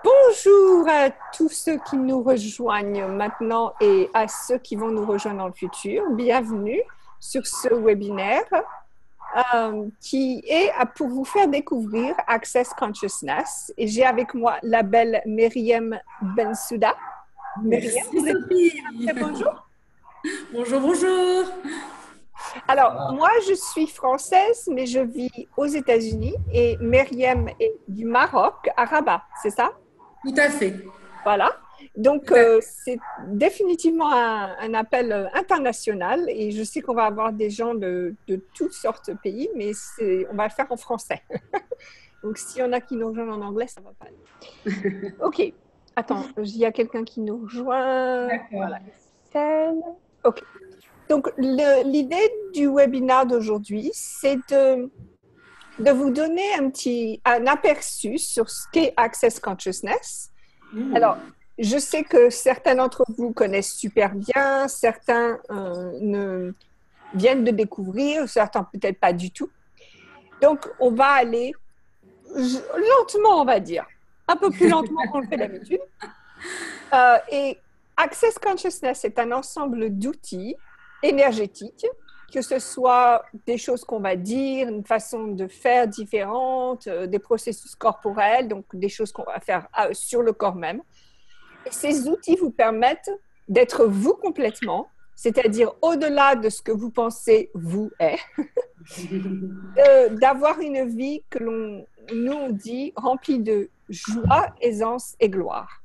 Bonjour à tous ceux qui nous rejoignent maintenant et à ceux qui vont nous rejoindre dans le futur. Bienvenue sur ce webinaire qui est pour vous faire découvrir Access Consciousness. Et j'ai avec moi la belle Myriam Bensouda. Merci Sophie. Bonjour. Bonjour, bonjour. Alors, moi, je suis française, mais je vis aux États-Unis et Myriam est du Maroc, à Rabat, c'est ça? Tout à fait. Voilà. Donc, c'est définitivement un appel international et je sais qu'on va avoir des gens de toutes sortes de pays, mais on va le faire en français. Donc, s'il y en a qui nous rejoignent en anglais, ça ne va pas aller. OK. Attends, il y a quelqu'un qui nous rejoint. D'accord. Voilà. OK. Donc, l'idée du webinaire d'aujourd'hui, c'est de vous donner un aperçu sur ce qu'est Access Consciousness. Alors, je sais que certains d'entre vous connaissent super bien, certains viennent de découvrir, certains peut-être pas du tout. Donc, on va aller lentement, on va dire, un peu plus lentement qu'on le fait d'habitude. Et Access Consciousness est un ensemble d'outils énergétiques, que ce soit des choses qu'on va dire, une façon de faire différente, des processus corporels, donc des choses qu'on va faire sur le corps même. Et ces outils vous permettent d'être vous complètement, c'est-à-dire au-delà de ce que vous pensez vous est, d'avoir une vie que l'on nous dit remplie de joie, aisance et gloire.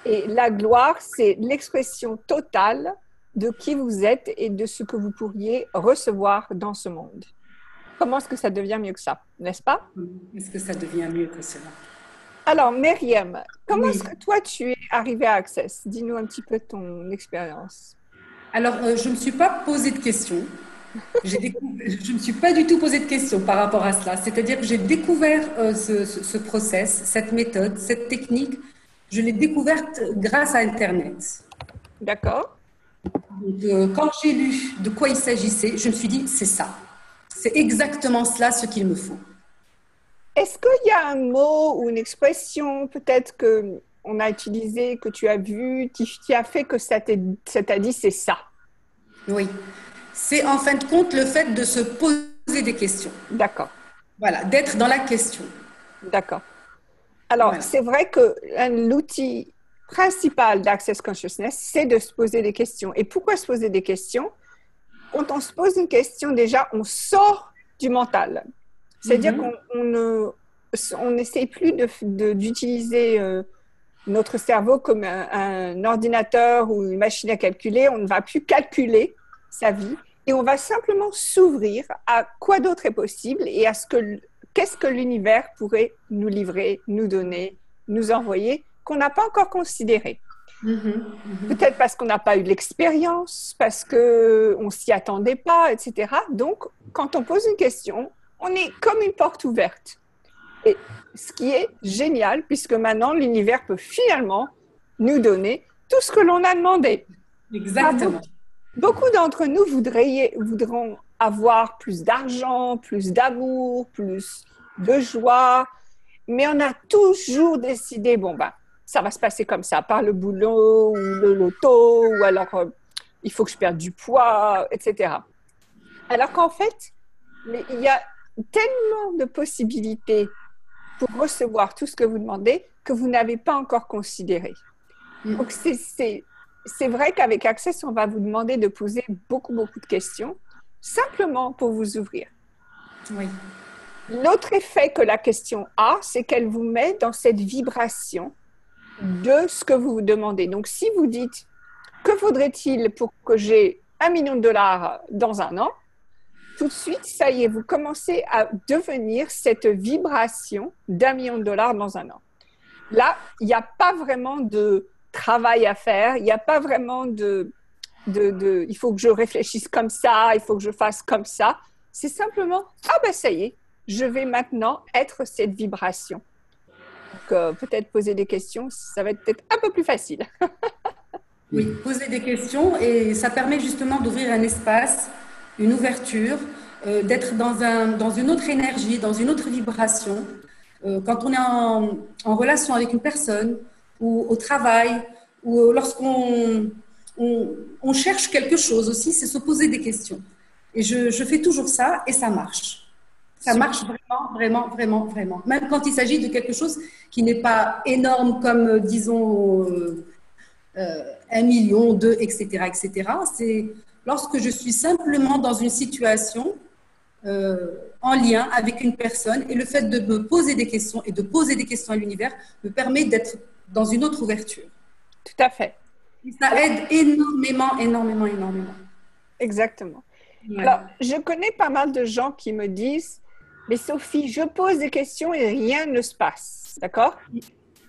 Et la gloire, c'est l'expression totale de qui vous êtes et de ce que vous pourriez recevoir dans ce monde. Comment est-ce que ça devient mieux que ça, n'est-ce pas? Est-ce que ça devient mieux que cela? Alors, Myriam, comment Oui. est-ce que toi, tu es arrivée à Access? Dis-nous un petit peu ton expérience. Alors, je ne me suis pas posé de questions. Je ne me suis pas du tout posé de questions par rapport à cela. C'est-à-dire que j'ai découvert ce process, cette méthode, cette technique. Je l'ai découverte grâce à Internet. D'accord. Donc, quand j'ai lu de quoi il s'agissait, je me suis dit, c'est ça. C'est exactement cela ce qu'il me faut. Est-ce qu'il y a un mot ou une expression peut-être qu'on a utilisé, que tu as vu, qui a fait que ça t'a dit c'est ça? Oui. C'est en fin de compte le fait de se poser des questions. D'accord. Voilà, d'être dans la question. D'accord. Alors, Voilà. c'est vrai que l'outil principal d'Access Consciousness, c'est de se poser des questions. Et pourquoi se poser des questions? Quand on se pose une question, déjà, on sort du mental. C'est-à-dire qu'on n'essaye plus d'utiliser notre cerveau comme un ordinateur ou une machine à calculer. On ne va plus calculer sa vie et on va simplement s'ouvrir à quoi d'autre est possible et à qu'est-ce que l'univers pourrait nous livrer, nous donner, nous envoyer, qu'on n'a pas encore considéré. Peut-être parce qu'on n'a pas eu l'expérience, parce qu'on ne s'y attendait pas, etc. Donc, quand on pose une question, on est comme une porte ouverte. Et ce qui est génial, puisque maintenant, l'univers peut finalement nous donner tout ce que l'on a demandé. Exactement. Beaucoup d'entre nous voudront avoir plus d'argent, plus d'amour, plus de joie, mais on a toujours décidé, bon, ben, ça va se passer comme ça, par le boulot ou le loto, ou alors il faut que je perde du poids, etc. Alors qu'en fait, il y a tellement de possibilités pour recevoir tout ce que vous demandez que vous n'avez pas encore considéré. Donc, c'est vrai qu'avec Access, on va vous demander de poser beaucoup, beaucoup de questions, simplement pour vous ouvrir. Oui. L'autre effet que la question a, c'est qu'elle vous met dans cette vibration de ce que vous vous demandez. Donc, si vous dites, que faudrait-il pour que j'ai $1 million dans un an? Tout de suite, ça y est, vous commencez à devenir cette vibration d'1 million de dollars dans un an. Là, il n'y a pas vraiment de travail à faire, il n'y a pas vraiment il faut que je réfléchisse comme ça, il faut que je fasse comme ça. C'est simplement, ah ben ça y est, je vais maintenant être cette vibration. Donc, peut-être poser des questions, ça va être peut-être un peu plus facile. Oui, poser des questions et ça permet justement d'ouvrir un espace, une ouverture d'être dans une autre énergie, dans une autre vibration. Quand on est en relation avec une personne, ou au travail, ou lorsqu'on on cherche quelque chose aussi, c'est se poser des questions. Et je fais toujours ça et ça marche. Ça marche vraiment, vraiment, vraiment, vraiment. Même quand il s'agit de quelque chose qui n'est pas énorme comme, disons, 1 million, 2, etc., etc. C'est lorsque je suis simplement dans une situation en lien avec une personne et le fait de me poser des questions et de poser des questions à l'univers me permet d'être dans une autre ouverture. Tout à fait. Et ça aide énormément, énormément, énormément. Exactement. Ouais. Alors, je connais pas mal de gens qui me disent, mais Sophie, je pose des questions et rien ne se passe. D'accord?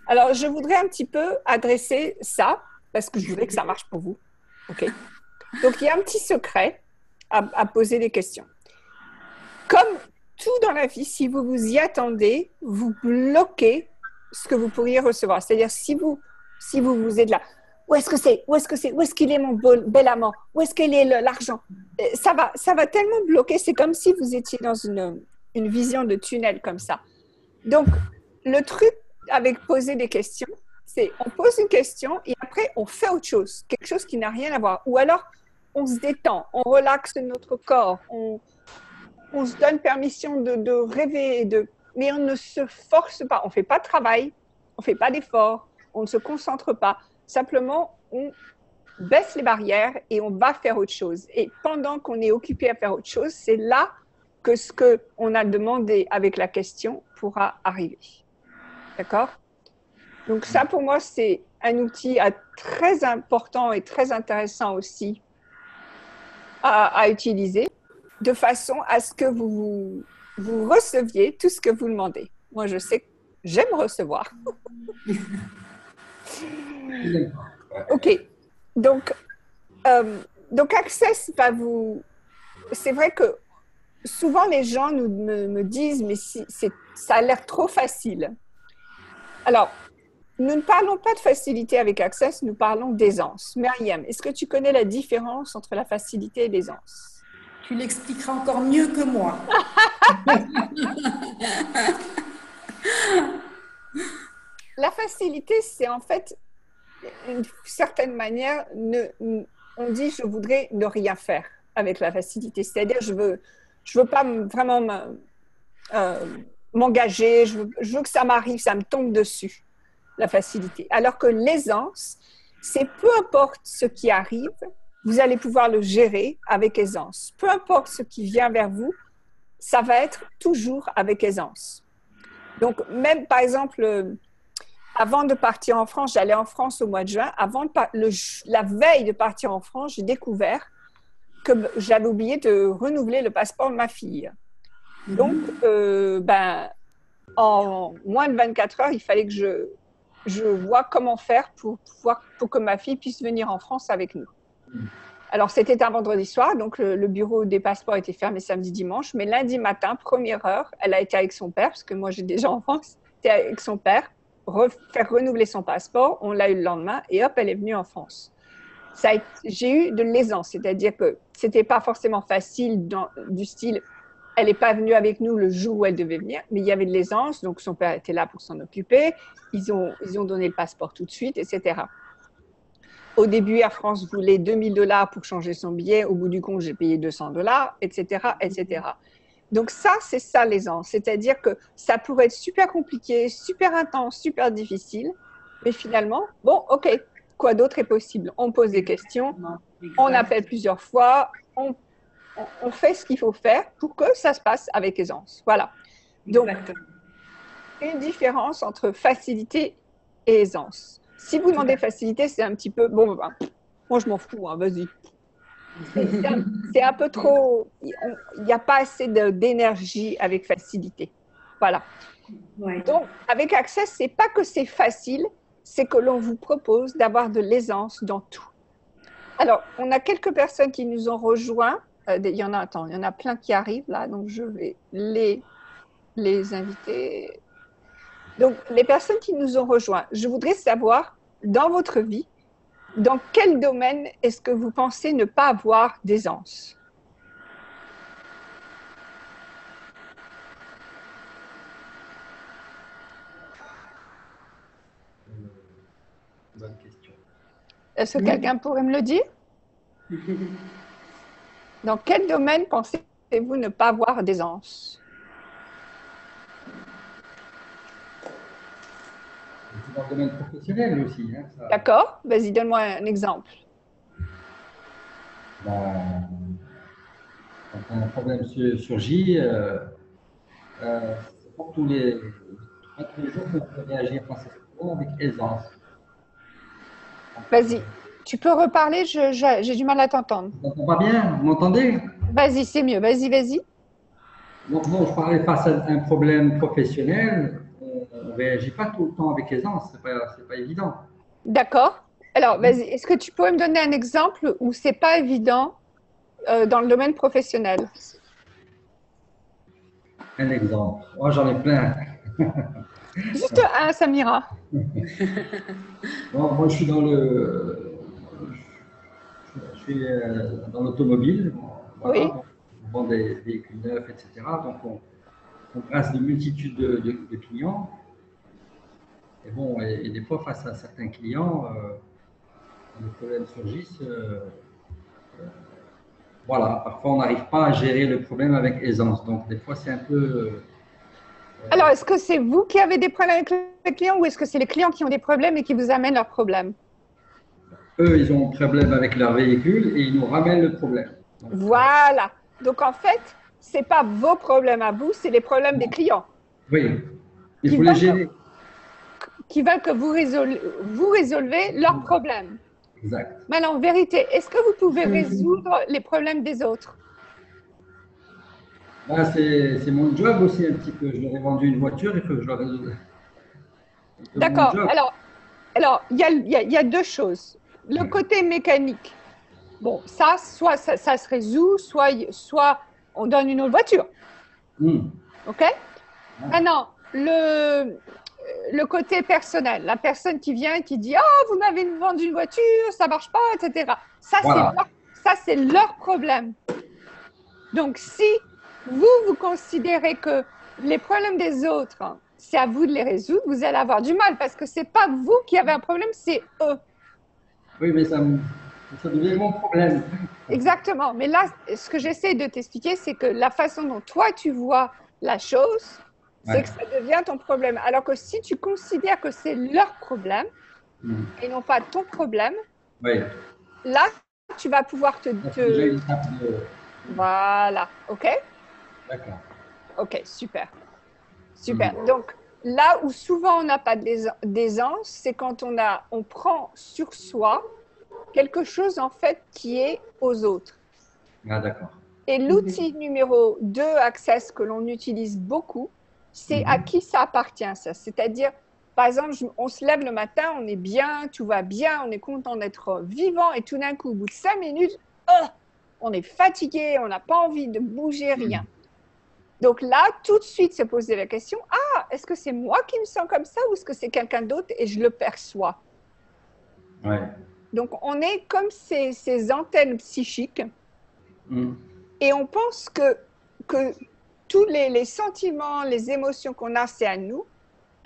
Alors, je voudrais un petit peu adresser ça, parce que je voudrais que ça marche pour vous. OK? Donc, il y a un petit secret à poser des questions. Comme tout dans la vie, si vous vous y attendez, vous bloquez ce que vous pourriez recevoir. C'est-à-dire, si vous êtes là, où est-ce que c'est? Où est-ce que c'est? Où est-ce qu'il est mon bel amant? Où est-ce qu'il est l'argent? Ça va tellement bloquer. C'est comme si vous étiez dans une vision de tunnel comme ça. Donc, le truc avec poser des questions, c'est on pose une question et après, on fait autre chose. Quelque chose qui n'a rien à voir. Ou alors, on se détend, on relaxe notre corps, on se donne permission de rêver, mais on ne se force pas. On ne fait pas de travail, on ne fait pas d'effort, on ne se concentre pas. Simplement, on baisse les barrières et on va faire autre chose. Et pendant qu'on est occupé à faire autre chose, c'est là que ce qu'on a demandé avec la question pourra arriver. D'accord? Donc ça, pour moi, c'est un outil très important et très intéressant aussi à utiliser, de façon à ce que vous receviez tout ce que vous demandez. Moi, je sais que j'aime recevoir. OK. Donc Access va vous... C'est vrai que souvent, les gens me disent, mais ça a l'air trop facile. Alors, nous ne parlons pas de facilité avec Access, nous parlons d'aisance. Myriam, est-ce que tu connais la différence entre la facilité et l'aisance? Tu l'expliqueras encore mieux que moi. La facilité, c'est en fait, d'une certaine manière, on dit je voudrais ne rien faire avec la facilité. C'est-à-dire, je veux pas vraiment m'engager, je veux que ça m'arrive, ça me tombe dessus, la facilité. Alors que l'aisance, c'est peu importe ce qui arrive, vous allez pouvoir le gérer avec aisance. Peu importe ce qui vient vers vous, ça va être toujours avec aisance. Donc, même par exemple, avant de partir en France, j'allais en France au mois de juin. La veille de partir en France, j'ai découvert que j'avais oublié de renouveler le passeport de ma fille. Donc, en moins de 24 heures, il fallait que je vois comment faire pour que ma fille puisse venir en France avec nous. Alors, c'était un vendredi soir, donc le bureau des passeports était fermé samedi, dimanche, mais lundi matin, première heure, elle a été avec son père, parce que moi j'ai des gens en France, était avec son père, faire renouveler son passeport, on l'a eu le lendemain, et hop, elle est venue en France. J'ai eu de l'aisance, c'est-à-dire que c'était pas forcément facile du style, elle n'est pas venue avec nous le jour où elle devait venir, mais il y avait de l'aisance, donc son père était là pour s'en occuper, ils ont donné le passeport tout de suite, etc. Au début, Air France voulait $2000 pour changer son billet. Au bout du compte, j'ai payé $200, etc., etc. Donc ça, c'est ça l'aisance. C'est-à-dire que ça pourrait être super compliqué, super intense, super difficile. Mais finalement, bon, OK, quoi d'autre est possible? On pose des questions, on appelle plusieurs fois, on fait ce qu'il faut faire pour que ça se passe avec aisance. Voilà. Donc, une différence entre facilité et aisance. Si vous demandez facilité, c'est un petit peu, bon, moi je m'en fous, hein, vas-y. C'est un peu trop, il n'y a pas assez d'énergie avec facilité. Voilà. Ouais. Donc, avec Access, c'est pas que c'est facile, c'est que l'on vous propose d'avoir de l'aisance dans tout. Alors, on a quelques personnes qui nous ont rejoints. Il y en a plein qui arrivent là, donc je vais les inviter. Donc, les personnes qui nous ont rejoints, je voudrais savoir, dans votre vie, dans quel domaine est-ce que vous pensez ne pas avoir d'aisance? bonne question. Est-ce que quelqu'un pourrait me le dire? Dans quel domaine pensez-vous ne pas avoir d'aisance? C'est dans le domaine professionnel aussi. Hein, ça. D'accord, vas-y, donne-moi un exemple. Ben, quand un problème surgit, c'est pas tous les jours qu'on peut réagir face à ce problème avec aisance. Vas-y, tu peux reparler, j'ai du mal à t'entendre. Vous m'entendez pas bien? Vous m'entendez? Vas-y, c'est mieux, vas-y, vas-y. Donc, non, je parlais face à un problème professionnel, on ne réagit pas tout le temps avec aisance, c'est pas évident. D'accord. Alors, vas-y, est-ce que tu pourrais me donner un exemple où c'est pas évident dans le domaine professionnel? Un exemple. Moi, j'en ai plein. Juste un, Samira. Bon, moi, je suis je suis dans l'automobile. Voilà, Oui. donc, on vend des véhicules neufs, etc. Donc, on passe de multitudes de clients. Et bon, et des fois, face à certains clients, quand les problèmes surgissent, voilà, parfois, on n'arrive pas à gérer le problème avec aisance. Donc, des fois, c'est un peu. Alors, est-ce que c'est vous qui avez des problèmes avec les clients ou est-ce que c'est les clients qui ont des problèmes et qui vous amènent leurs problèmes? Eux, ils ont un problème avec leur véhicule et ils nous ramènent le problème. Donc, Voilà. Donc, en fait, c'est pas vos problèmes à vous, c'est les problèmes des clients oui, il qui faut les veulent gérer. que vous résolvez leurs problèmes. Exact. Mais en vérité, est-ce que vous pouvez résoudre les problèmes des autres? Ben, c'est mon job aussi un petit peu. Je leur ai vendu une voiture, il faut que je leur résolve. C'est mon D'accord. job. Alors, il y a deux choses. Le côté mécanique, bon, ça, soit ça se résout, soit on donne une autre voiture. OK? Maintenant, le côté personnel, la personne qui vient et qui dit « Oh, vous m'avez vendu une voiture, ça ne marche pas, etc. » Voilà. Ça, c'est leur problème. Donc, si vous considérez que les problèmes des autres, c'est à vous de les résoudre, vous allez avoir du mal parce que ce n'est pas vous qui avez un problème, c'est eux. Oui, mais ça devient mon problème. Exactement. Mais là, ce que j'essaie de t'expliquer, c'est que la façon dont toi, tu vois la chose, c'est que ça devient ton problème. Alors que si tu considères que c'est leur problème et non pas ton problème, Oui. là, tu vas pouvoir C'est déjà une étape de. Voilà. OK? D'accord. OK, super. Super. Donc, là où souvent on n'a pas d'aisance, c'est quand on prend sur soi quelque chose, en fait, qui est aux autres. Ah, d'accord. Et l'outil numéro 2, Access, que l'on utilise beaucoup, c'est à qui ça appartient, ça. C'est-à-dire, par exemple, on se lève le matin, on est bien, tout va bien, on est content d'être vivant, et tout d'un coup, au bout de 5 minutes, on est fatigué, on n'a pas envie de bouger, rien. Donc là, tout de suite, se poser la question, est-ce que c'est moi qui me sens comme ça ou est-ce que c'est quelqu'un d'autre et je le perçois? Ouais. Donc, on est comme ces antennes psychiques et on pense que tous les sentiments, les émotions qu'on a, c'est à nous,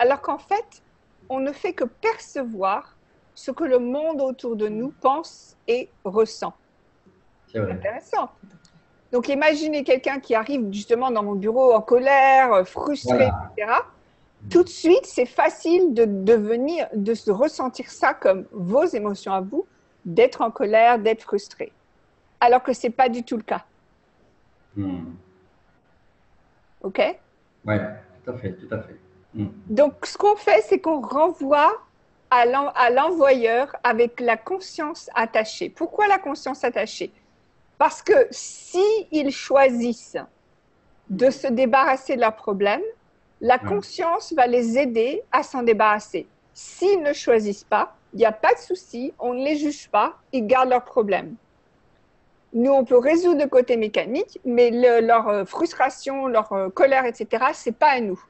alors qu'en fait, on ne fait que percevoir ce que le monde autour de nous pense et ressent. C'est vrai. Intéressant. Donc, imaginez quelqu'un qui arrive justement dans mon bureau en colère, frustré, Voilà. etc. Tout de suite, c'est facile de se ressentir ça comme vos émotions à vous, d'être en colère, d'être frustré. Alors que ce n'est pas du tout le cas. OK? Oui, tout à fait, tout à fait. Donc, ce qu'on fait, c'est qu'on renvoie à l'envoyeur avec la conscience attachée. Pourquoi la conscience attachée? Parce que s'ils choisissent de se débarrasser de leurs problèmes, la conscience va les aider à s'en débarrasser. S'ils ne choisissent pas, il n'y a pas de souci, on ne les juge pas, ils gardent leurs problèmes. Nous, on peut résoudre le côté mécanique, mais leur frustration, leur colère, etc., ce n'est pas à nous.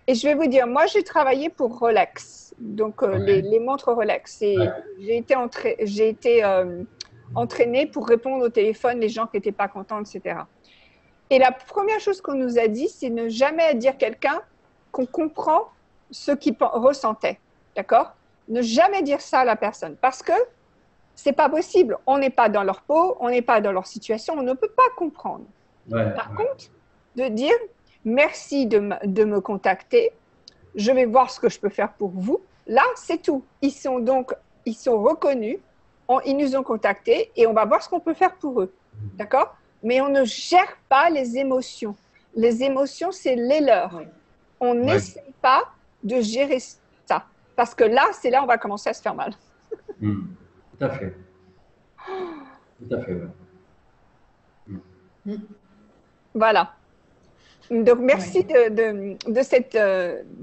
Et je vais vous dire, moi, j'ai travaillé pour Rolex, donc les montres Rolex. Et j'ai été entraînée pour répondre au téléphone, les gens qui n'étaient pas contents, etc. Et la première chose qu'on nous a dit, c'est ne jamais dire à quelqu'un qu'on comprend ce qu'il ressentait. D'accord? Ne jamais dire ça à la personne parce que c'est pas possible. On n'est pas dans leur peau, on n'est pas dans leur situation, on ne peut pas comprendre. Par contre, de dire merci de me contacter, je vais voir ce que je peux faire pour vous. Là, c'est tout. Ils sont reconnus, ils nous ont contactés et on va voir ce qu'on peut faire pour eux. D'accord? Mais on ne gère pas les émotions. Les émotions, c'est les leurs. Oui. On n'essaie pas de gérer ça. Parce que là, c'est là où on va commencer à se faire mal. Tout à fait. Tout à fait, oui. Voilà. Donc, merci de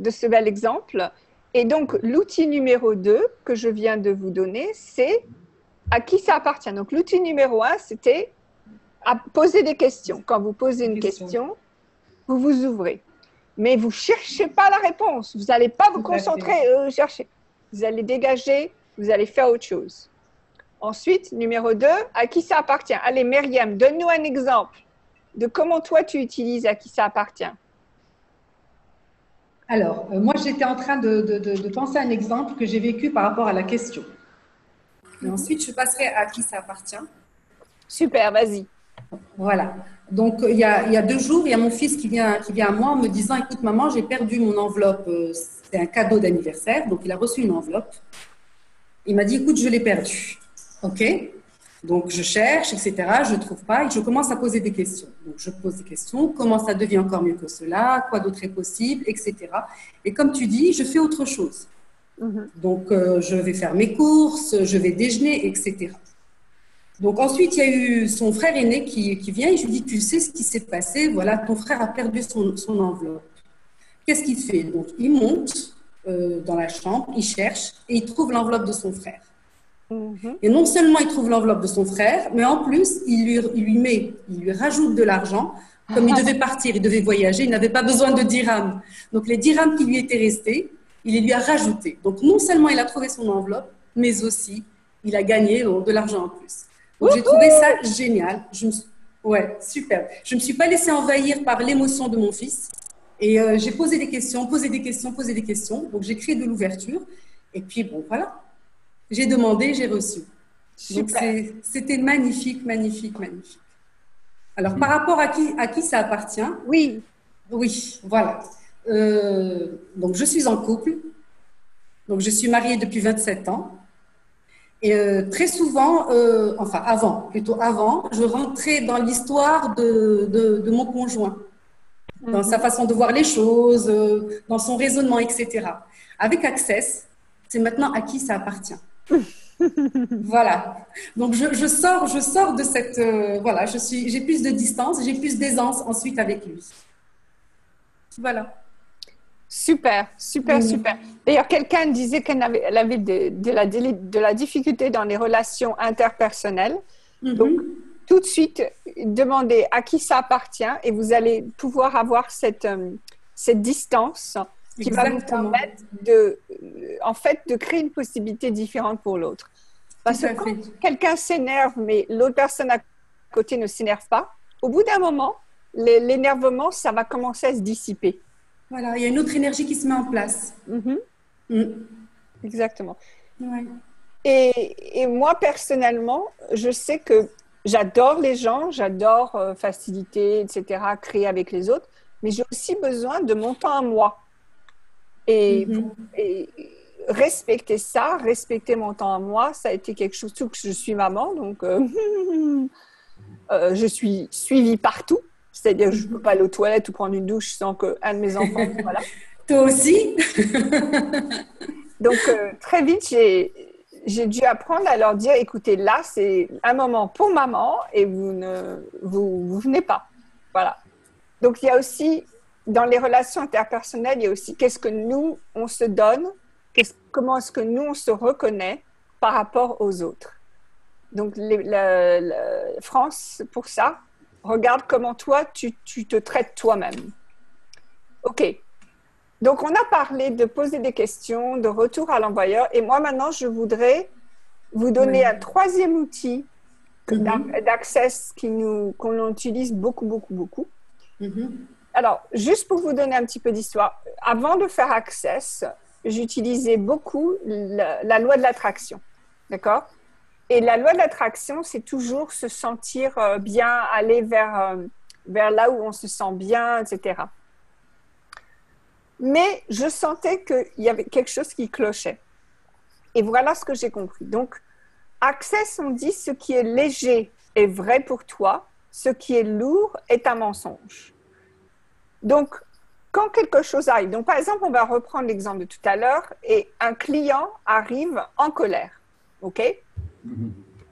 ce bel exemple. Et donc, l'outil numéro 2 que je viens de vous donner, c'est à qui ça appartient. Donc, l'outil numéro 1, c'était à poser des questions. Quand vous posez une question, vous vous ouvrez. Mais vous ne cherchez pas la réponse. Vous n'allez pas vous concentrer, chercher. Vous allez dégager, vous allez faire autre chose. Ensuite, numéro 2, à qui ça appartient? Allez, Myriam, donne-nous un exemple de comment toi, tu utilises à qui ça appartient. Alors, moi, j'étais en train de penser à un exemple que j'ai vécu par rapport à la question. Et ensuite, je passerai à qui ça appartient. Super, vas-y. Voilà. Donc, il y a 2 jours, il y a mon fils qui vient à moi en me disant « Écoute, maman, j'ai perdu mon enveloppe. C'était un cadeau d'anniversaire. » Donc, il a reçu une enveloppe. Il m'a dit « Écoute, je l'ai perdue. » OK. Donc, je cherche, etc. Je ne trouve pas et je commence à poser des questions. Donc, je pose des questions. Comment ça devient encore mieux que cela? Quoi d'autre est possible? Etc. Et comme tu dis, je fais autre chose. Donc, je vais faire mes courses, je vais déjeuner, etc. Donc, ensuite, il y a eu son frère aîné qui vient et je lui dis, tu sais ce qui s'est passé? Voilà, ton frère a perdu son enveloppe. Qu'est-ce qu'il fait? Donc, il monte dans la chambre, il cherche et il trouve l'enveloppe de son frère. Et non seulement il trouve l'enveloppe de son frère, mais en plus, il lui rajoute de l'argent. Comme il devait partir, il devait voyager, il n'avait pas besoin de dirhams. Donc, les dirhams qui lui étaient restés, il les lui a rajoutés. Donc, non seulement il a trouvé son enveloppe, mais aussi, il a gagné de l'argent en plus. Donc, j'ai trouvé ça génial. Ouais, super. Je ne me suis pas laissée envahir par l'émotion de mon fils. Et j'ai posé des questions. Donc, j'ai créé de l'ouverture. Et puis, bon, voilà. J'ai demandé, j'ai reçu. Donc, c'était magnifique. Alors, par rapport à qui ça appartient? Oui, voilà. Donc, je suis en couple. Donc, je suis mariée depuis 27 ans. Et très souvent, avant, je rentrais dans l'histoire de mon conjoint, dans sa façon de voir les choses, dans son raisonnement, etc. Avec Access, c'est maintenant à qui ça appartient. Voilà. Donc, je sors de cette... voilà, j'ai plus de distance, j'ai plus d'aisance ensuite avec lui. Voilà. Super. D'ailleurs, quelqu'un disait qu'elle avait de la difficulté dans les relations interpersonnelles. Donc, tout de suite, demandez à qui ça appartient et vous allez pouvoir avoir cette distance qui va vous permettre de créer une possibilité différente pour l'autre. Parce que quand quelqu'un s'énerve, mais l'autre personne à côté ne s'énerve pas, au bout d'un moment, l'énervement, ça va commencer à se dissiper. Voilà, il y a une autre énergie qui se met en place. Exactement. Ouais. Et moi, personnellement, je sais que j'adore les gens, j'adore faciliter, etc., créer avec les autres, mais j'ai aussi besoin de mon temps à moi. Et respecter ça, respecter mon temps à moi, ça a été quelque chose, surtout que je suis maman, donc je suis suivie partout. C'est-à-dire que je ne peux pas aller aux toilettes ou prendre une douche sans qu'un de mes enfants... Voilà. Toi aussi. Donc, très vite, j'ai dû apprendre à leur dire, écoutez, là, c'est un moment pour maman et vous venez pas. Voilà. Donc, il y a aussi, dans les relations interpersonnelles, il y a aussi qu'est-ce que nous, on se donne, comment est-ce que nous, on se reconnaît par rapport aux autres. Donc, France, pour ça, regarde comment toi, tu te traites toi-même. OK. Donc, on a parlé de poser des questions, de retour à l'envoyeur. Et moi, maintenant, je voudrais vous donner un troisième outil d'Access qu'on utilise beaucoup. Alors, juste pour vous donner un petit peu d'histoire, avant de faire Access, j'utilisais beaucoup la loi de l'attraction. D'accord? Et la loi de l'attraction, c'est toujours se sentir bien, aller vers là où on se sent bien, etc. Mais je sentais qu'il y avait quelque chose qui clochait. Et voilà ce que j'ai compris. Donc, Access, on dit ce qui est léger est vrai pour toi, ce qui est lourd est un mensonge. Donc, quand quelque chose arrive, donc par exemple, on va reprendre l'exemple de tout à l'heure, et un client arrive en colère, ok?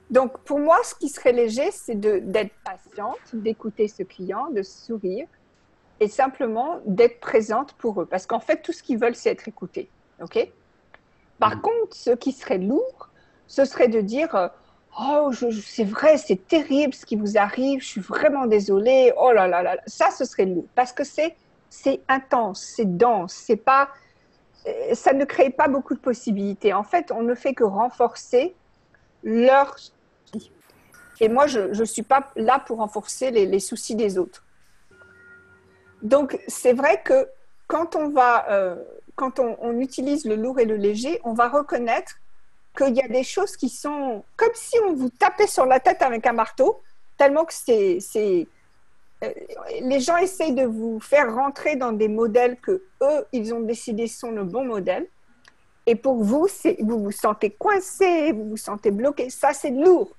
Donc, pour moi, ce qui serait léger, c'est d'être patiente, d'écouter ce client, de sourire, et simplement d'être présente pour eux. Parce qu'en fait, tout ce qu'ils veulent, c'est être écoutés, ok? Par contre, ce qui serait lourd, ce serait de dire oh, c'est vrai, c'est terrible ce qui vous arrive, je suis vraiment désolée, oh là là là. Ça, ce serait lourd parce que c'est intense, c'est dense, c'est pas, ça ne crée pas beaucoup de possibilités. En fait, on ne fait que renforcer leurs soucis. Et moi, je ne suis pas là pour renforcer les soucis des autres. Donc, c'est vrai que quand on utilise le lourd et le léger, on va reconnaître qu'il y a des choses qui sont comme si on vous tapait sur la tête avec un marteau, tellement que les gens essayent de vous faire rentrer dans des modèles que eux, ils ont décidé sont le bon modèle. Et pour vous, vous vous sentez coincé, vous vous sentez bloqué. Ça, c'est lourd.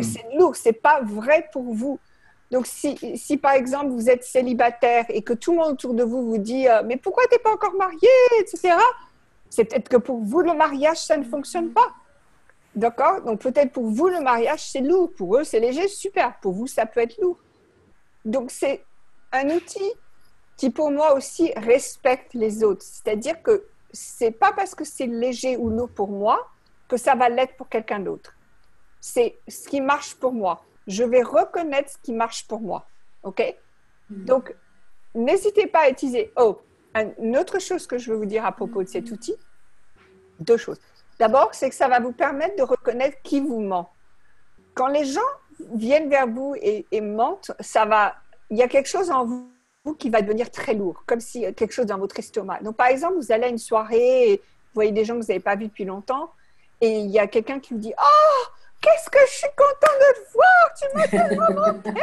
C'est lourd, c'est pas vrai pour vous. Donc, si par exemple, vous êtes célibataire et que tout le monde autour de vous vous dit « Mais pourquoi tu n'es pas encore marié ?» etc. C'est peut-être que pour vous, le mariage, ça ne fonctionne pas. D'accord? Donc, peut-être pour vous, le mariage, c'est lourd. Pour eux, c'est léger, super. Pour vous, ça peut être lourd. Donc, c'est un outil qui, pour moi aussi, respecte les autres. C'est-à-dire que c'est pas parce que c'est léger ou lourd pour moi que ça va l'être pour quelqu'un d'autre. C'est ce qui marche pour moi. Je vais reconnaître ce qui marche pour moi. OK? Donc, n'hésitez pas à utiliser. Oh, une autre chose que je veux vous dire à propos de cet outil, deux choses. D'abord, c'est que ça va vous permettre de reconnaître qui vous ment. Quand les gens viennent vers vous et mentent, il y a quelque chose en vous qui va devenir très lourd, comme si quelque chose dans votre estomac. Donc, par exemple, vous allez à une soirée et vous voyez des gens que vous n'avez pas vus depuis longtemps et il y a quelqu'un qui vous dit « Oh, qu'est-ce que je suis content de te voir, tu m'as tellement manqué !»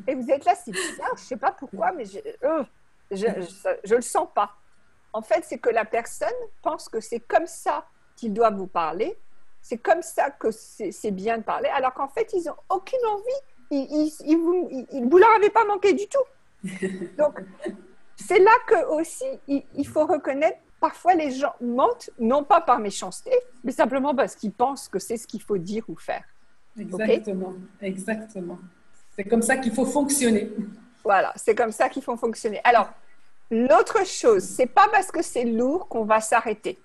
Et vous êtes là, c'est bizarre, je ne sais pas pourquoi, mais je le sens pas. En fait, c'est que la personne pense que c'est comme ça qu'il doit vous parler, c'est comme ça que c'est bien de parler, alors qu'en fait, ils n'ont aucune envie, vous leur avez pas manqué du tout. Donc, c'est là que aussi, il faut reconnaître, parfois les gens mentent, non pas par méchanceté, mais simplement parce qu'ils pensent que c'est ce qu'il faut dire ou faire. Exactement, okay? Exactement. C'est comme ça qu'il faut fonctionner. Voilà, c'est comme ça qu'il faut fonctionner. Alors, l'autre chose, c'est pas parce que c'est lourd qu'on va s'arrêter.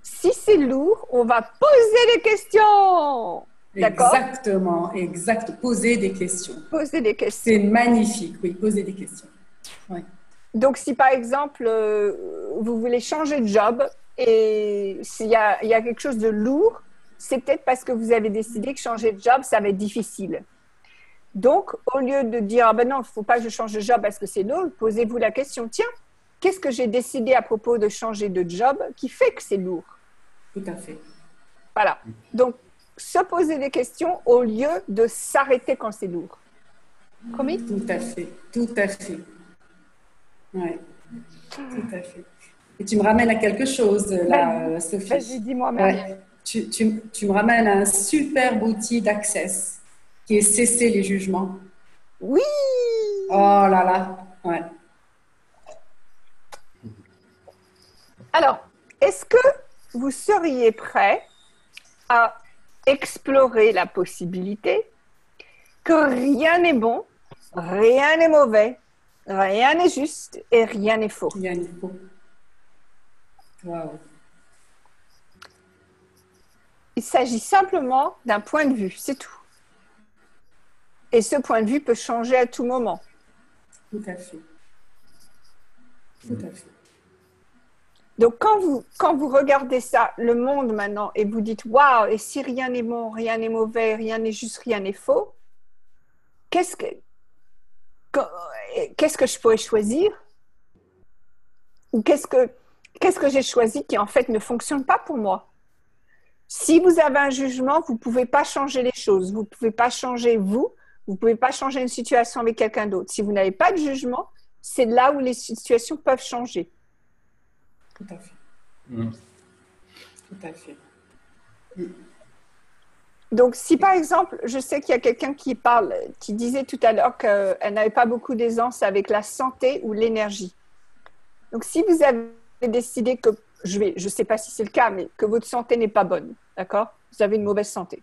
Si c'est lourd, on va poser des questions. D'accord? Exactement, exact. Poser des questions. Poser des questions. C'est magnifique, oui, poser des questions. Ouais. Donc, si par exemple, vous voulez changer de job et s'il y a quelque chose de lourd, c'est peut-être parce que vous avez décidé que changer de job, ça va être difficile. Donc, au lieu de dire « Ah ben non, il ne faut pas que je change de job parce que c'est lourd », posez-vous la question « Tiens, qu'est-ce que j'ai décidé à propos de changer de job qui fait que c'est lourd ?» Tout à fait. Voilà. Donc, se poser des questions au lieu de s'arrêter quand c'est lourd. Promis? Tout à fait. Tout à fait. Oui, tout à fait. Et tu me ramènes à quelque chose, là, Sophie. Vas-y, dis-moi, Marie. Ouais. Tu me ramènes à un superbe outil d'Access qui est cesser les jugements. Oui! Oh là là, ouais. Alors, est-ce que vous seriez prêt à explorer la possibilité que rien n'est bon, rien n'est mauvais, rien n'est juste et rien n'est faux? Rien n'est faux. Waouh. Il s'agit simplement d'un point de vue, c'est tout. Et ce point de vue peut changer à tout moment. Tout à fait. Tout à fait. Donc, quand vous regardez ça, le monde maintenant, et vous dites « Waouh, et si rien n'est bon, rien n'est mauvais, rien n'est juste, rien n'est faux, qu'est-ce que je pourrais choisir? Ou qu'est-ce que qu'est-ce que j'ai choisi qui en fait ne fonctionne pas pour moi? Si vous avez un jugement, vous ne pouvez pas changer les choses. Vous ne pouvez pas changer vous. Vous ne pouvez pas changer une situation avec quelqu'un d'autre. Si vous n'avez pas de jugement, c'est là où les situations peuvent changer. Tout à fait. Mm. Tout à fait. Donc, si par exemple, je sais qu'il y a quelqu'un qui parle, qui disait tout à l'heure qu'elle n'avait pas beaucoup d'aisance avec la santé ou l'énergie. Donc, si vous avez décidé que, je ne sais pas si c'est le cas, mais que votre santé n'est pas bonne, d'accord? Vous avez une mauvaise santé.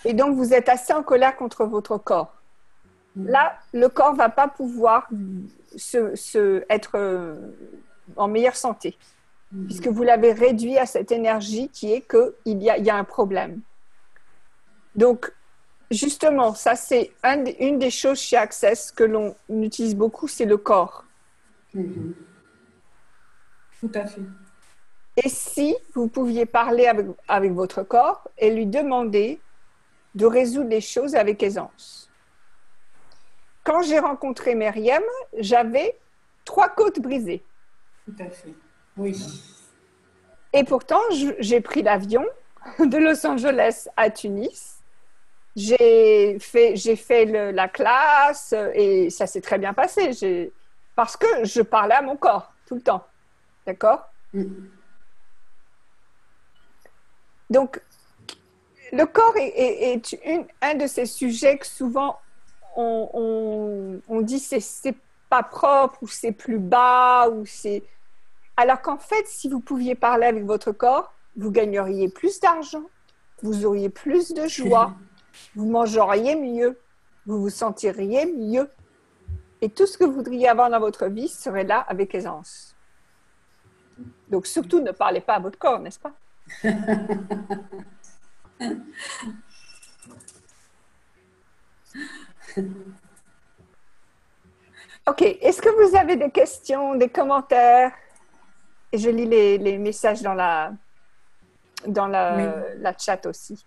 Et donc, vous êtes assez en colère contre votre corps. Là, le corps ne va pas pouvoir être en meilleure santé, puisque vous l'avez réduit à cette énergie qui est qu'il y a un problème. Donc, justement, ça c'est une des choses chez Access que l'on utilise beaucoup, c'est le corps. Tout à fait. Et si vous pouviez parler avec votre corps et lui demander de résoudre les choses avec aisance. Quand j'ai rencontré Myriam, j'avais 3 côtes brisées. Tout à fait. Oui. Et pourtant, j'ai pris l'avion de Los Angeles à Tunis. J'ai fait la classe et ça s'est très bien passé. Parce que je parlais à mon corps tout le temps. D'accord? Donc, le corps est un de ces sujets que souvent on dit c'est pas propre ou c'est plus bas ou c'est... Alors qu'en fait, si vous pouviez parler avec votre corps, vous gagneriez plus d'argent, vous auriez plus de joie, vous mangeriez mieux, vous vous sentiriez mieux. Et tout ce que vous voudriez avoir dans votre vie serait là avec aisance. Donc surtout, ne parlez pas à votre corps, n'est-ce pas? Ok, est-ce que vous avez des questions, des commentaires? Et je lis les messages dans la chat aussi.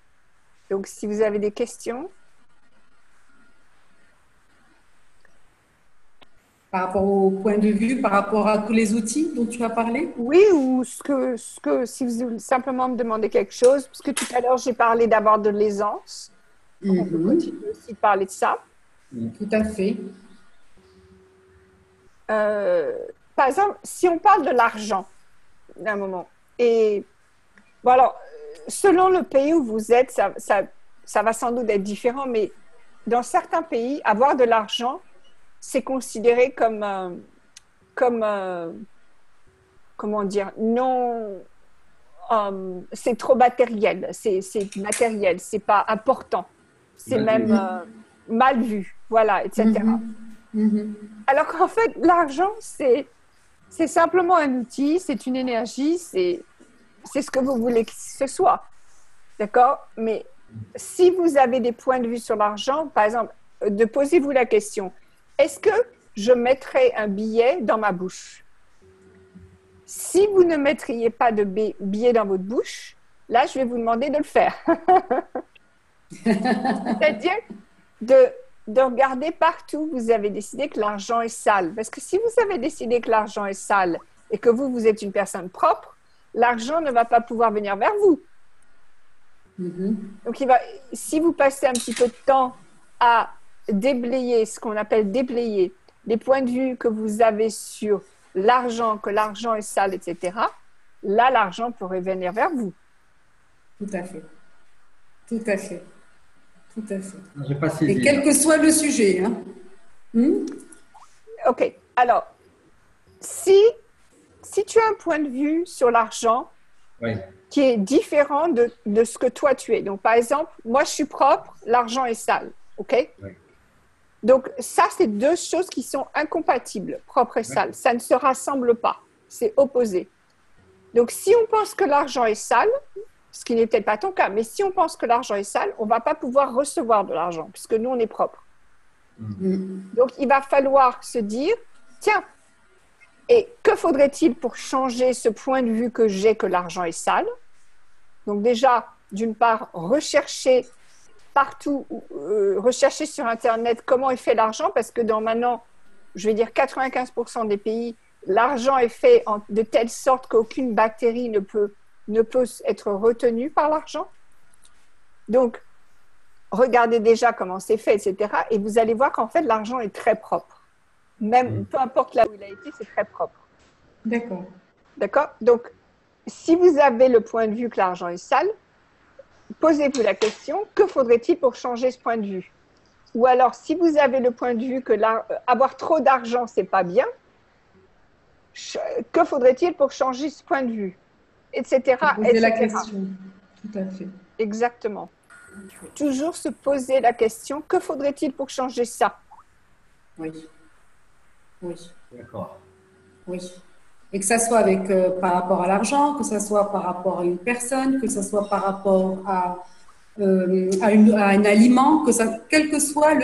Donc, si vous avez des questions. Par rapport au point de vue, par rapport à tous les outils dont tu as parlé? Oui, ou si vous voulez simplement me demandez quelque chose, parce que tout à l'heure, j'ai parlé d'avoir de l'aisance. On peut continuer aussi de parler de ça. Tout à fait. Par exemple, si on parle de l'argent, d'un moment, et bon alors, selon le pays où vous êtes, ça va sans doute être différent, mais dans certains pays, avoir de l'argent, c'est considéré comme comment dire, non, c'est trop matériel, c'est matériel, c'est pas important, c'est même mal vu, voilà, etc. Alors qu'en fait, l'argent, c'est simplement un outil, c'est une énergie, c'est ce que vous voulez que ce soit. D'accord? Mais si vous avez des points de vue sur l'argent, par exemple, posez-vous la question, est-ce que je mettrais un billet dans ma bouche? Si vous ne mettriez pas de billet dans votre bouche, là, je vais vous demander de le faire. C'est-à-dire de regarder partout où vous avez décidé que l'argent est sale. Parce que si vous avez décidé que l'argent est sale et que vous êtes une personne propre, l'argent ne va pas pouvoir venir vers vous. Donc, si vous passez un petit peu de temps à déblayer, ce qu'on appelle déblayer, les points de vue que vous avez sur l'argent, que l'argent est sale, etc., là, l'argent pourrait venir vers vous. Tout à fait. Tout à fait. Tout à fait. J'ai pas saisi. Et quel que soit le sujet. Hein. OK. Alors, si tu as un point de vue sur l'argent qui est différent de ce que toi tu es. Donc, par exemple, moi, je suis propre, l'argent est sale. OK? Donc, ça, c'est 2 choses qui sont incompatibles, propre et sale. Ça ne se rassemble pas. C'est opposé. Donc, si on pense que l'argent est sale, ce qui n'est peut-être pas ton cas, mais si on pense que l'argent est sale, on ne va pas pouvoir recevoir de l'argent, puisque nous, on est propre. Donc, il va falloir se dire, tiens, et que faudrait-il pour changer ce point de vue que j'ai que l'argent est sale? Donc déjà, d'une part, rechercher partout, rechercher sur Internet comment est fait l'argent, parce que dans maintenant, je vais dire 95% des pays, l'argent est fait de telle sorte qu'aucune bactérie ne peut être retenue par l'argent. Donc, regardez déjà comment c'est fait, etc. Et vous allez voir qu'en fait, l'argent est très propre. Même, peu importe là où il a été, c'est très propre. D'accord. D'accord? Donc, si vous avez le point de vue que l'argent est sale, posez-vous la question, que faudrait-il pour changer ce point de vue? Ou alors, si vous avez le point de vue que avoir trop d'argent, c'est pas bien, que faudrait-il pour changer ce point de vue? Etc. Poser la question. Tout à fait. Exactement. Toujours se poser la question, que faudrait-il pour changer ça? Oui. Oui. D'accord. Oui. Et que ça soit avec, par rapport à l'argent, que ça soit par rapport à une personne, que ça soit par rapport à un aliment, quel que soit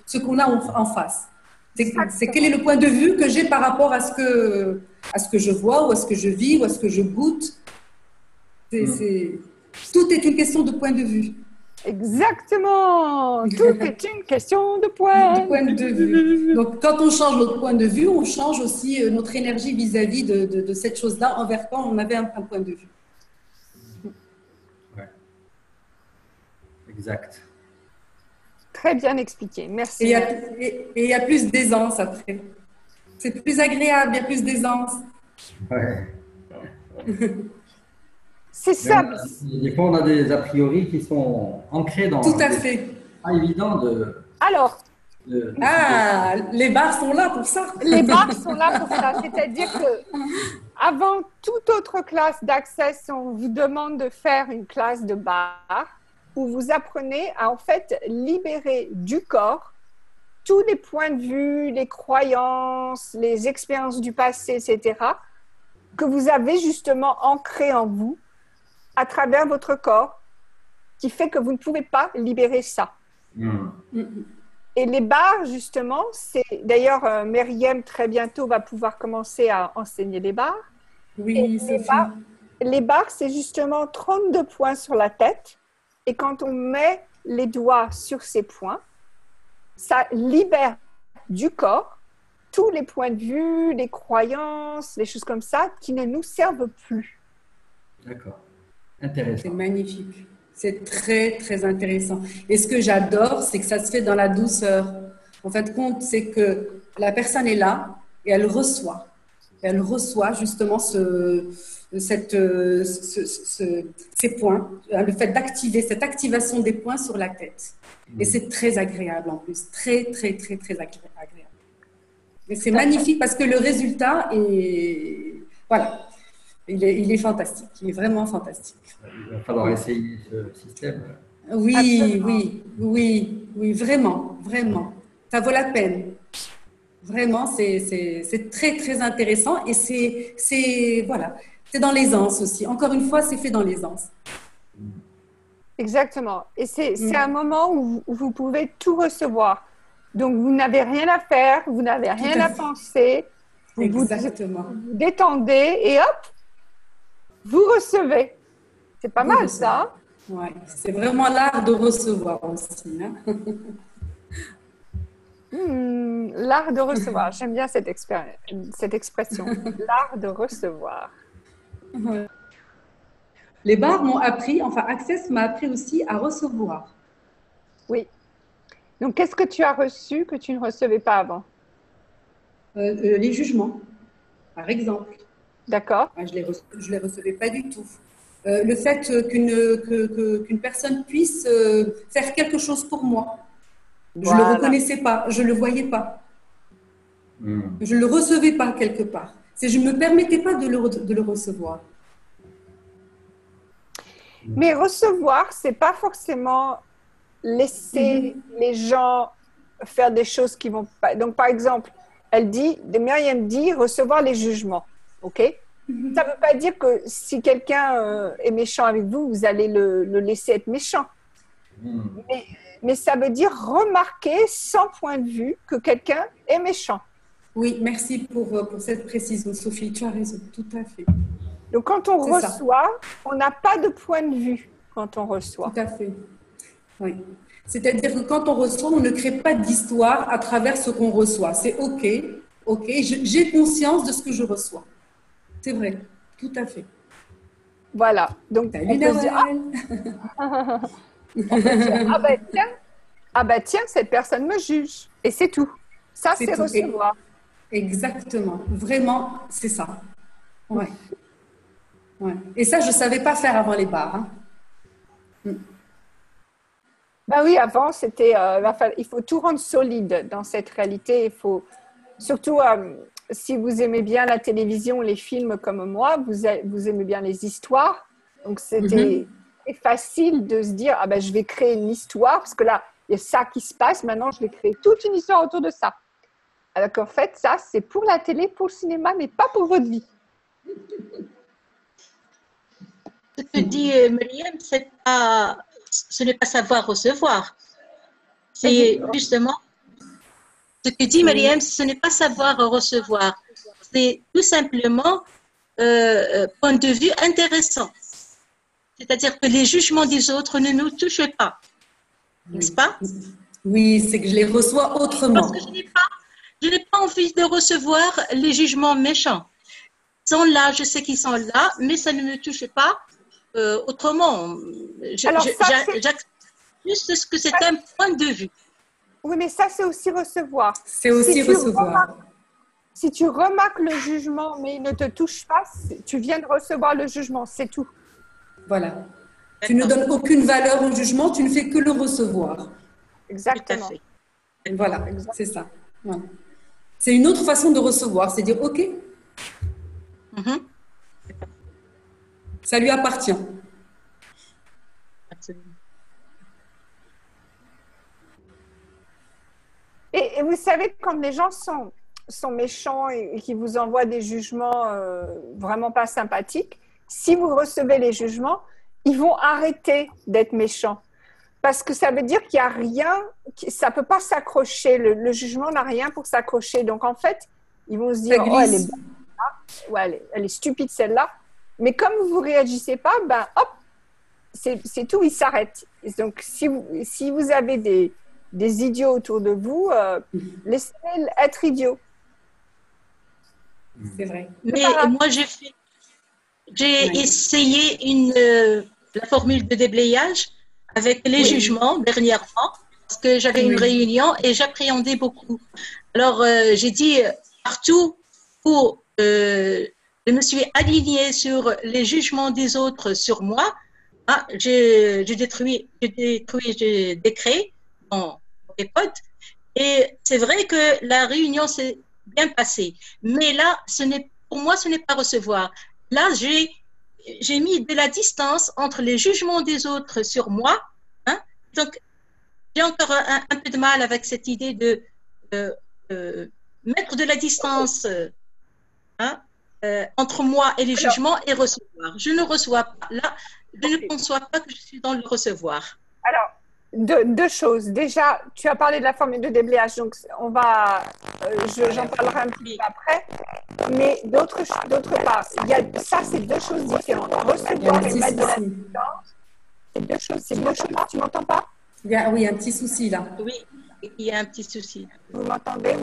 ce qu'on a en face. C'est quel est le point de vue que j'ai par rapport à ce que je vois, ou à ce que je vis, ou à ce que je goûte. Tout est une question de point de vue. Exactement. Tout est une question de point de vue. Donc, quand on change notre point de vue, on change aussi notre énergie vis-à-vis de cette chose-là envers quand on avait un point de vue. Ouais. Exact. Très bien expliqué. Merci. Et il y a plus d'aisance après. C'est plus agréable, il y a plus d'aisance. Ouais. C'est ça. Des fois, on a des a priori qui sont ancrés dans. Tout à fait. Pas évident de. Alors. Les barres sont là pour ça. Les barres sont là pour ça. C'est-à-dire que avant toute autre classe d'Access, on vous demande de faire une classe de barres où vous apprenez à en fait libérer du corps tous les points de vue, les croyances, les expériences du passé, etc., que vous avez justement ancrées en vous à travers votre corps, qui fait que vous ne pouvez pas libérer ça. Et les barres, justement, c'est d'ailleurs Myriam très bientôt va pouvoir commencer à enseigner les barres. Oui, les barres, c'est justement 32 points sur la tête. Et quand on met les doigts sur ces points, ça libère du corps tous les points de vue, les croyances, les choses comme ça qui ne nous servent plus. D'accord. Intéressant. C'est magnifique. C'est très, très intéressant. Et ce que j'adore, c'est que ça se fait dans la douceur. En fait, compte, c'est que la personne est là et elle reçoit. Elle reçoit justement ces points, le fait d'activer, cette activation des points sur la tête. Et c'est très agréable en plus. Très, très, très, très agréable. Et c'est magnifique parce que le résultat est... Voilà. Il est fantastique, il est vraiment fantastique. Il va falloir essayer ce système. Oui, oui, vraiment, vraiment. Ça vaut la peine. Vraiment, c'est très, très intéressant et c'est dans l'aisance aussi. Encore une fois, c'est fait dans l'aisance. Exactement. Et c'est un moment où vous pouvez tout recevoir. Donc, vous n'avez rien à faire, vous n'avez rien à penser. Exactement. Vous détendez et hop, vous recevez. C'est pas mal, ça. Oui, c'est vraiment l'art de recevoir aussi. Hein? L'art de recevoir. J'aime bien cette expression. L'art de recevoir. Les barres m'ont appris, enfin Access m'a appris aussi à recevoir. Oui. Donc, qu'est-ce que tu as reçu que tu ne recevais pas avant? Les jugements, par exemple. D'accord. Je les recevais pas du tout. Le fait qu'une personne puisse faire quelque chose pour moi. Je ne le reconnaissais pas, je ne le voyais pas. Je ne le recevais pas quelque part. Je ne me permettais pas de le recevoir. Mais recevoir, ce n'est pas forcément laisser les gens faire des choses qui vont pas. Donc, par exemple, Myriam dit recevoir les jugements. OK? Ça ne veut pas dire que si quelqu'un est méchant avec vous, vous allez le laisser être méchant. Mais ça veut dire remarquer sans point de vue que quelqu'un est méchant. Oui, merci pour cette précision, Sophie. Tu as raison, tout à fait. Donc, quand on reçoit, on n'a pas de point de vue quand on reçoit. Tout à fait. Oui. C'est-à-dire que quand on reçoit, on ne crée pas d'histoire à travers ce qu'on reçoit. C'est OK. ok, j'ai conscience de ce que je reçois. C'est vrai, tout à fait. Voilà. Donc, Salut on peut se dire, Nawel. on peut dire, ah ben tiens, cette personne me juge. Et c'est tout. Ça, C'est c'est tout. recevoir. Exactement. Vraiment, c'est ça. Ouais. Ouais. Et ça, je ne savais pas faire avant les bars. Hein. Ben oui, avant, c'était, il faut tout rendre solide dans cette réalité. Il faut, surtout, si vous aimez bien la télévision, les films comme moi, vous aimez bien les histoires. Donc, c'était facile de se dire, ah ben, je vais créer une histoire, parce que là, il y a ça qui se passe. Maintenant, je vais créer toute une histoire autour de ça. Alors qu'en fait, ça, c'est pour la télé, pour le cinéma, mais pas pour votre vie. Ce que dit Myriam, ce n'est pas savoir recevoir. C'est justement ce que dit Myriam, ce n'est pas savoir recevoir. C'est tout simplement point de vue intéressant. C'est-à-dire que les jugements des autres ne nous touchent pas. N'est-ce pas? Oui, c'est que je les reçois autrement. Parce que je n'ai pas envie de recevoir les jugements méchants. Ils sont là, je sais qu'ils sont là, mais ça ne me touche pas autrement. J'accepte juste que c'est un point de vue. Oui, mais ça, c'est aussi recevoir. C'est aussi recevoir. Si tu remarques le jugement, mais il ne te touche pas, tu viens de recevoir le jugement, c'est tout. Voilà. Tu ne donnes aucune valeur au jugement, tu ne fais que le recevoir. Exactement. Tout à fait. Voilà, c'est ça. Voilà. C'est une autre façon de recevoir, c'est dire OK, ça lui appartient. Absolument. Et vous savez, quand les gens sont méchants et qui vous envoient des jugements vraiment pas sympathiques, si vous recevez les jugements, ils vont arrêter d'être méchants. Parce que ça veut dire qu'il n'y a rien, ça ne peut pas s'accrocher. Le jugement n'a rien pour s'accrocher. Donc, en fait, ils vont se dire, oh, elle est bonne, ouais, elle est stupide celle-là. Mais comme vous ne réagissez pas, ben hop, c'est tout, ils s'arrêtent. Donc, si vous avez des idiots autour de vous, laissez-les être idiots. C'est vrai. Mais moi, j'ai essayé la formule de déblayage avec les jugements dernièrement, parce que j'avais une réunion et j'appréhendais beaucoup. Alors, j'ai dit partout où je me suis alignée sur les jugements des autres sur moi, j'ai détruit des créés dans mes potes. Et c'est vrai que la réunion s'est bien passée. Mais là, pour moi, ce n'est pas recevoir. Là, j'ai mis de la distance entre les jugements des autres sur moi. Hein? Donc, j'ai encore un peu de mal avec cette idée de mettre de la distance entre moi et les jugements et recevoir. Je ne reçois pas. Là, je ne conçois pas que je suis dans le recevoir. Alors, deux choses. Déjà, tu as parlé de la formule de déblayage, donc j'en parlerai un peu après. Mais d'autre part, ça, c'est deux choses différentes. Recevoir et mettre de la distance, c'est deux choses. Tu m'entends pas? Oui, un petit souci là. Oui, il y a un petit souci. Vous m'entendez?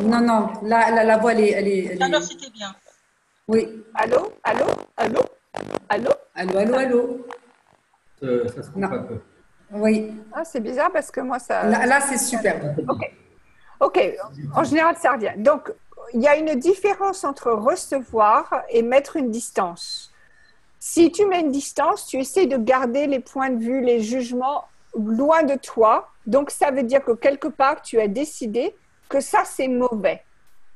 Non, la voix, elle est... Alors, c'était bien. Oui. Allô? Ça se coupe un peu. Oui. Ah, c'est bizarre parce que moi, ça... Là c'est super. OK. En général, ça revient. Donc, il y a une différence entre recevoir et mettre une distance. Si tu mets une distance, tu essaies de garder les points de vue, les jugements loin de toi. Donc, ça veut dire que quelque part, tu as décidé que ça, c'est mauvais,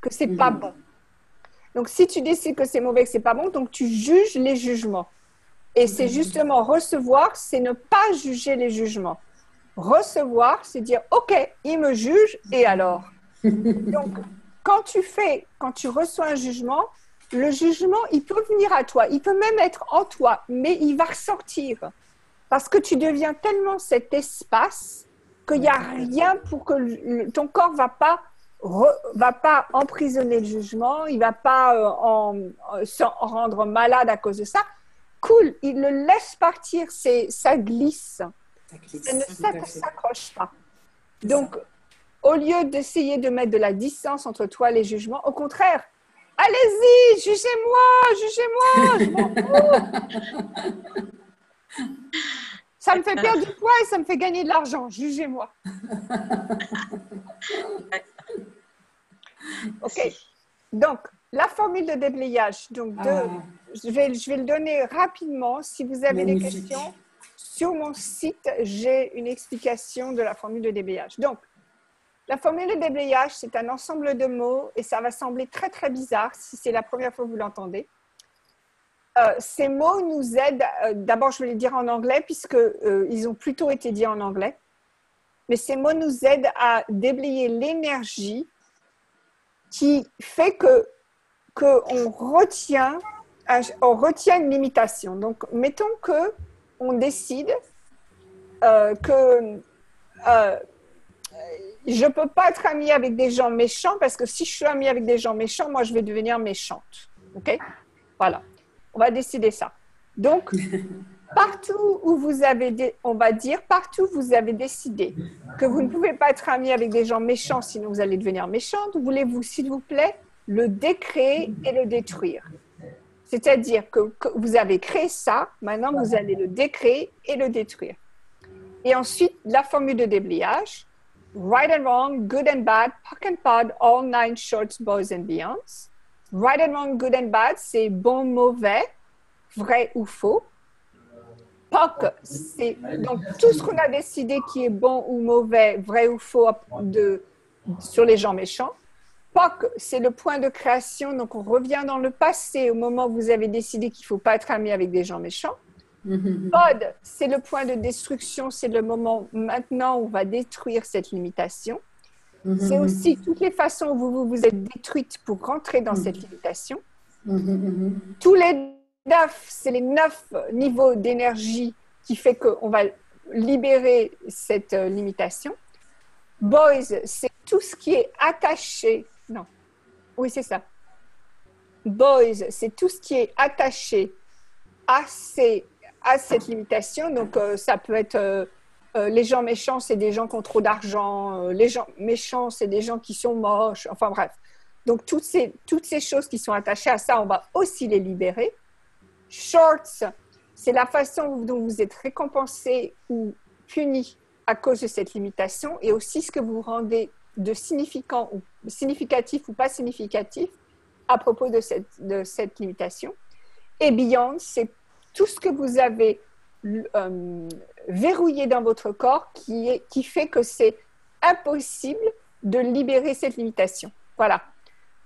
que c'est pas bon. Donc, si tu décides que c'est mauvais, que c'est pas bon, donc tu juges les jugements. Et c'est justement recevoir, c'est ne pas juger les jugements. Recevoir, c'est dire, OK, il me juge, et alors? Donc, quand tu reçois un jugement, le jugement, il peut venir à toi, il peut même être en toi, mais il va ressortir. Parce que tu deviens tellement cet espace qu'il n'y a rien pour que ton corps va pas emprisonner le jugement, il va pas s'en rendre malade à cause de ça. Cool, il le laisse partir, ça glisse. Ça ne s'accroche pas. Donc, au lieu d'essayer de mettre de la distance entre toi et les jugements, au contraire, allez-y, jugez-moi, je m'en fous. Ça me fait perdre du poids et ça me fait gagner de l'argent, jugez-moi. OK. Donc, la formule de déblayage, donc je vais le donner rapidement. Si vous avez des questions, sur mon site, j'ai une explication de la formule de déblayage. Donc, la formule de déblayage, c'est un ensemble de mots et ça va sembler très, très bizarre si c'est la première fois que vous l'entendez. Ces mots nous aident, d'abord je vais les dire en anglais puisqu'ils ont plutôt été dits en anglais, mais ces mots nous aident à déblayer l'énergie qui fait qu'on retient une limitation. Donc, mettons qu'on décide que je ne peux pas être amie avec des gens méchants parce que si je suis amie avec des gens méchants, moi, je vais devenir méchante. OK? Voilà. On va décider ça. Donc, partout où vous avez, on va dire, partout où vous avez décidé que vous ne pouvez pas être amie avec des gens méchants, sinon vous allez devenir méchante, voulez-vous, s'il vous plaît, le décréer et le détruire. C'est-à-dire que vous avez créé ça, maintenant vous allez le décréer et le détruire. Et ensuite, la formule de déblayage, right and wrong, good and bad, POC and POD, all 9 shorts, boys and beyonds. Right and wrong, good and bad, c'est bon, mauvais, vrai ou faux. POC, c'est donc tout ce qu'on a décidé qui est bon ou mauvais, vrai ou faux sur les gens méchants. POC, c'est le point de création, donc on revient dans le passé au moment où vous avez décidé qu'il ne faut pas être ami avec des gens méchants. POD, c'est le point de destruction, c'est le moment maintenant où on va détruire cette limitation. C'est aussi toutes les façons où vous êtes détruite pour rentrer dans cette limitation. Tous les 9, c'est les 9 niveaux d'énergie qui fait qu'on va libérer cette limitation. Boys, c'est tout ce qui est attaché. Non. Oui, c'est ça. Boys, c'est tout ce qui est attaché à cette limitation. Donc, ça peut être les gens méchants, c'est des gens qui ont trop d'argent. Les gens méchants, c'est des gens qui sont moches. Enfin, bref. Donc, toutes ces choses qui sont attachées à ça, on va aussi les libérer. Shorts, c'est la façon dont vous êtes récompensé ou puni à cause de cette limitation et aussi ce que vous rendez de significatif ou pas significatif à propos de cette limitation. Et beyond, c'est tout ce que vous avez verrouillé dans votre corps qui fait que c'est impossible de libérer cette limitation. Voilà.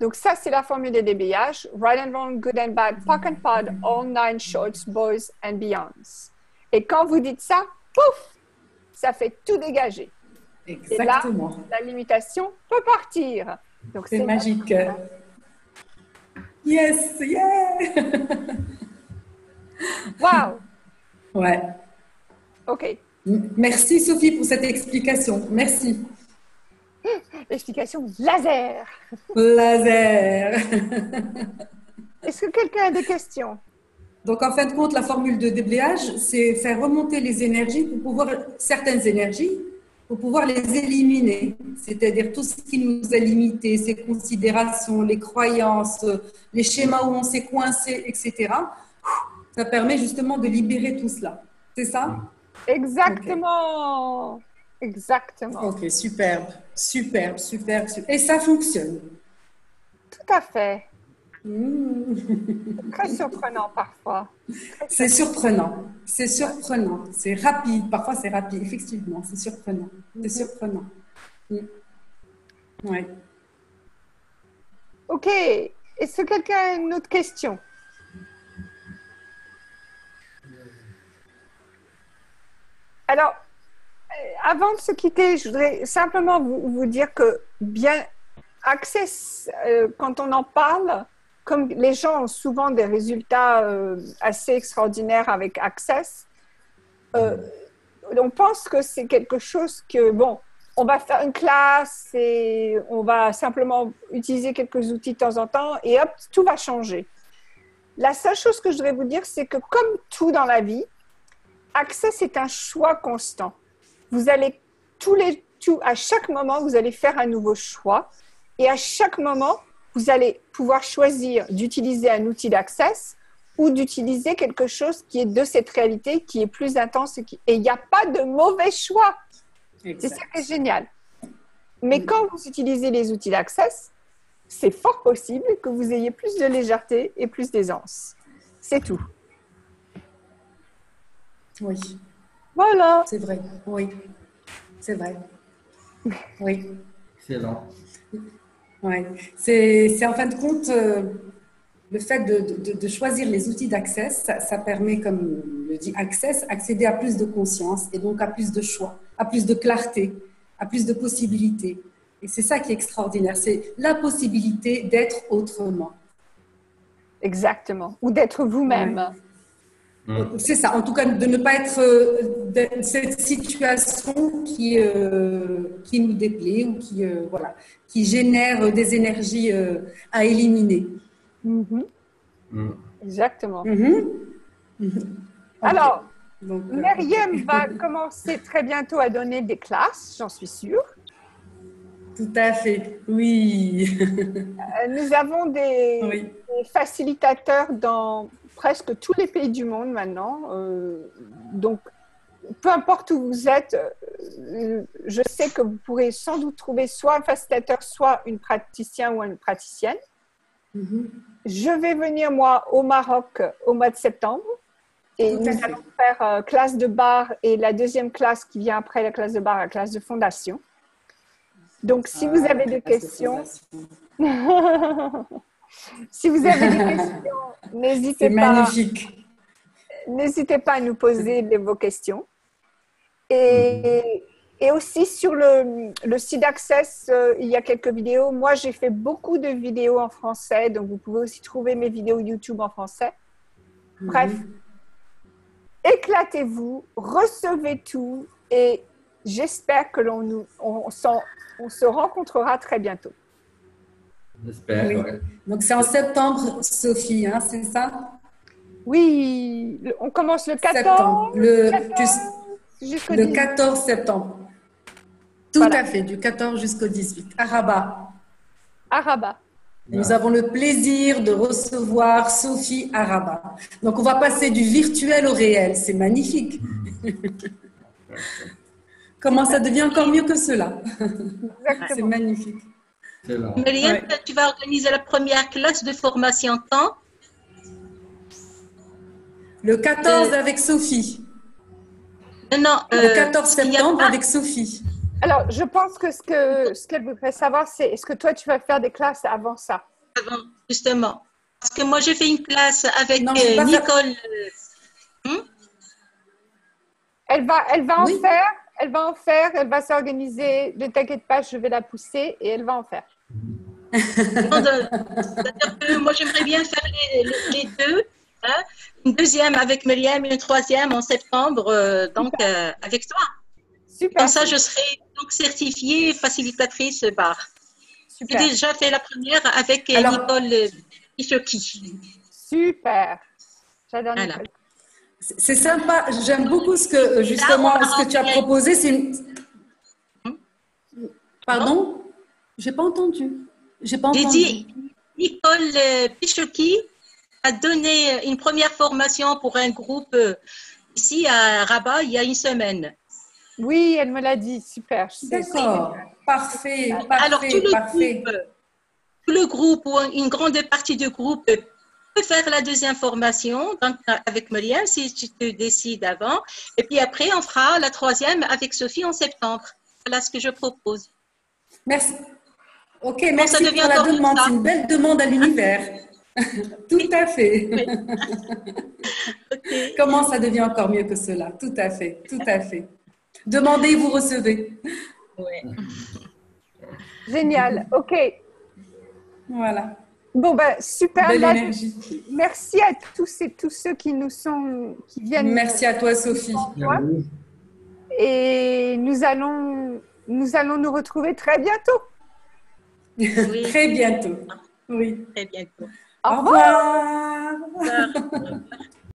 Donc ça, c'est la formule de déblayage. Right and wrong, good and bad, POC and POD, all 9 shorts, boys and beyonds. Et quand vous dites ça, pouf, ça fait tout dégager. Exactement. Et là, la limitation peut partir. Donc c'est magique. Yes, yeah. Wow. Ouais. OK. Merci Sophie pour cette explication. Merci. Explication laser. Laser. Est-ce que quelqu'un a des questions? Donc, en fin de compte, la formule de déblayage, c'est faire remonter les énergies certaines énergies, pour pouvoir les éliminer. C'est-à-dire tout ce qui nous a limité, ces considérations, les croyances, les schémas où on s'est coincé, etc. Ça permet justement de libérer tout cela. C'est ça? Exactement. Okay. Exactement. Ok, superbe. Superbe. Et ça fonctionne. Tout à fait. Très surprenant parfois. C'est surprenant. C'est rapide. Parfois, c'est rapide. Effectivement, c'est surprenant. Oui. OK. Est-ce que quelqu'un a une autre question? Alors, avant de se quitter, je voudrais simplement vous dire que Access, quand on en parle, comme les gens ont souvent des résultats assez extraordinaires avec Access, on pense que c'est quelque chose que, bon, on va faire une classe et on va simplement utiliser quelques outils de temps en temps et hop, tout va changer. La seule chose que je voudrais vous dire, c'est que comme tout dans la vie, Access est un choix constant. Vous allez tous à chaque moment, vous allez faire un nouveau choix. Et à chaque moment, vous allez pouvoir choisir d'utiliser un outil d'access ou d'utiliser quelque chose qui est de cette réalité, qui est plus intense. Et il n'y a pas de mauvais choix. C'est ça qui est génial. Mais quand vous utilisez les outils d'access, c'est fort possible que vous ayez plus de légèreté et plus d'aisance. C'est tout. Oui. Voilà. C'est vrai. Oui. C'est vrai. Oui. Excellent. Ouais. C'est en fin de compte, le fait de choisir les outils d'access, ça permet, comme le dit Access, accéder à plus de conscience et donc à plus de choix, à plus de clarté, à plus de possibilités. Et c'est ça qui est extraordinaire, c'est la possibilité d'être autrement. Exactement. Ou d'être vous-même. Ouais. C'est ça, en tout cas, de ne pas être dans cette situation qui nous déplaît ou voilà, qui génère des énergies à éliminer. Exactement. Okay. Alors, Donc, Myriam va commencer très bientôt à donner des classes, j'en suis sûre. Tout à fait, oui. Nous avons des facilitateurs dans presque tous les pays du monde maintenant. Donc, peu importe où vous êtes, je sais que vous pourrez sans doute trouver soit un facilitateur, soit une praticienne ou une praticienne. Je vais venir, moi, au Maroc au mois de septembre. Et nous allons faire classe de bar et la deuxième classe qui vient après la classe de bar, la classe de fondation. Donc, si vous avez des questions, si vous avez des questions, n'hésitez pas. Magnifique. N'hésitez pas à nous poser vos questions. Et aussi sur le site d'Access, il y a quelques vidéos. Moi, j'ai fait beaucoup de vidéos en français, donc vous pouvez aussi trouver mes vidéos YouTube en français. Bref, éclatez-vous, recevez tout et j'espère que on se rencontrera très bientôt. J'espère. Oui. Ouais. Donc, c'est en septembre, Sophie, hein, c'est ça? Oui, on commence le 14 septembre. Le 18. 14 septembre. Tout Voilà. à fait, du 14 jusqu'au 18, à Rabat. À Rabat. Nous avons le plaisir de recevoir Sophie à Rabat. Donc, on va passer du virtuel au réel. C'est magnifique. Comment ça devient encore mieux que cela? C'est magnifique. Myriam, tu vas organiser la première classe de formation quand? Le 14 avec Sophie. Non, le 14 septembre avec Sophie. Alors, je pense que ce qu'elle voudrait savoir, c'est est-ce que toi, tu vas faire des classes avant ça? Avant, justement. Parce que moi, j'ai fait une classe avec Nicole. Elle va en faire. Elle va en faire. Elle va s'organiser. Ne t'inquiète pas, je vais la pousser et elle va en faire. Moi, j'aimerais bien faire les deux. Hein? Une deuxième avec Myriam et une troisième en septembre, avec toi. Super. Comme ça, je serai donc certifiée facilitatrice bar. J'ai déjà fait la première avec Nicole Pichoki. Super. J'adore Nicole. C'est sympa. J'aime beaucoup ce que tu as proposé. Pardon? J'ai pas entendu. J'ai dit Nicole Pichoki a donné une première formation pour un groupe ici à Rabat il y a une semaine. Oui, elle me l'a dit. Super. D'accord. Parfait. Alors, tout le groupe ou une grande partie du groupe peut faire la deuxième formation donc, avec Myriam si tu te décides avant. Et puis après, on fera la troisième avec Sophie en septembre. Voilà ce que je propose. Merci. Ok, merci pour la demande. C'est une belle demande à l'univers. Tout à fait. Oui. Comment ça devient encore mieux que cela? Tout à fait. Tout à fait. Demandez, vous recevez. Oui. Génial. OK. Voilà. Bon, ben, super. Belle énergie. Merci à tous et tous ceux qui viennent. Merci à toi, Sophie. Et nous allons nous retrouver très bientôt. Oui. Très bientôt. Oui. Très bientôt. Au revoir. Au revoir.